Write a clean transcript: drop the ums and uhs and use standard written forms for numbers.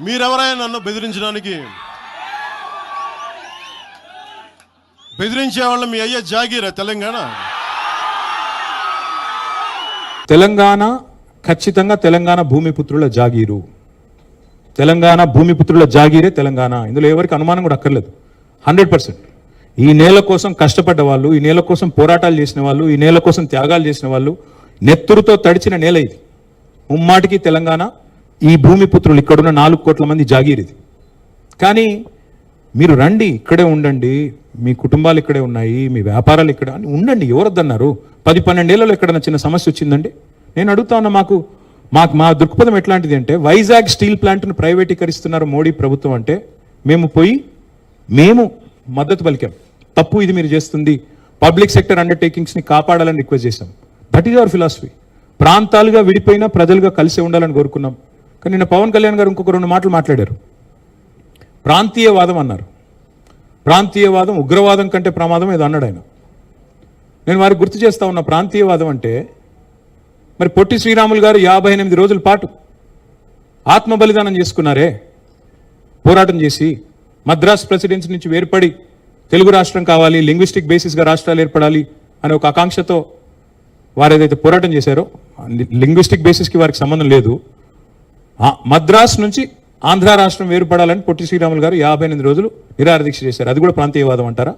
మీరెవరైనా నన్ను బెదిరించే వాళ్ళు మీ అయ్యే జాగీరా తెలంగాణ? తెలంగాణ ఖచ్చితంగా తెలంగాణ భూమిపుత్రుల జాగీరు. తెలంగాణ భూమిపుత్రుల జాగీరే తెలంగాణ. ఇందులో ఎవరికి అనుమానం కూడా అక్కర్లేదు. 100%. ఈ నేల కోసం కష్టపడ్డ వాళ్ళు, ఈ నేల కోసం పోరాటాలు చేసిన వాళ్ళు, ఈ నేల కోసం త్యాగాలు చేసిన వాళ్ళు, నెత్తురుతో తడిచిన నేల ఇది. ముమ్మాటికి తెలంగాణ ఈ భూమిపుత్రులు ఇక్కడున్న 4 కోట్ల మంది జాగీర్ ఇది. కానీ మీరు రండి, ఇక్కడే ఉండండి, మీ కుటుంబాలు ఇక్కడే ఉన్నాయి, మీ వ్యాపారాలు ఇక్కడ ఉండండి. ఎవరొద్దన్నారు? 10-12 ఏళ్లలో ఎక్కడైనా చిన్న సమస్య వచ్చిందండి? నేను అడుగుతా ఉన్నా. మా దృక్పథం ఎట్లాంటిది అంటే, వైజాగ్ స్టీల్ ప్లాంట్ను ప్రైవేటీకరిస్తున్నారు మోడీ ప్రభుత్వం అంటే మేము మద్దతు పలికాం. తప్పు ఇది మీరు చేస్తుంది, పబ్లిక్ సెక్టర్ అండర్టేకింగ్స్ని కాపాడాలని రిక్వెస్ట్ చేశాం. That is our philosophy. ప్రాంతాలుగా విడిపోయినా ప్రజలుగా కలిసి ఉండాలని కోరుకున్నాం. కానీ నిన్న పవన్ కళ్యాణ్ గారు ఇంకొక 2 మాటలు మాట్లాడారు. ప్రాంతీయవాదం అన్నారు. ప్రాంతీయవాదం ఉగ్రవాదం కంటే ప్రమాదం ఏదో అన్నాడు ఆయన. నేను వారికి గుర్తు చేస్తా ఉన్నా, ప్రాంతీయవాదం అంటే మరి పొట్టి శ్రీరాములు గారు 58 రోజుల పాటు ఆత్మ బలిదానం చేసుకున్నారే, పోరాటం చేసి మద్రాస్ ప్రెసిడెన్సీ నుంచి వేర్పడి తెలుగు రాష్ట్రం కావాలి, లింగ్విస్టిక్ బేసిస్గా రాష్ట్రాలు ఏర్పడాలి అనే ఒక ఆకాంక్షతో వారు ఏదైతే పోరాటం చేశారో, లింగ్విస్టిక్ బేసిస్కి వారికి సంబంధం లేదు. మద్రాస్ నుంచి ఆంధ్ర రాష్ట్రం వేరుపడాలని పొట్టి శ్రీరాములు గారు 58 రోజులు నిరాహార దీక్ష చేశారు. అది కూడా ప్రాంతీయవాదం అంటారా?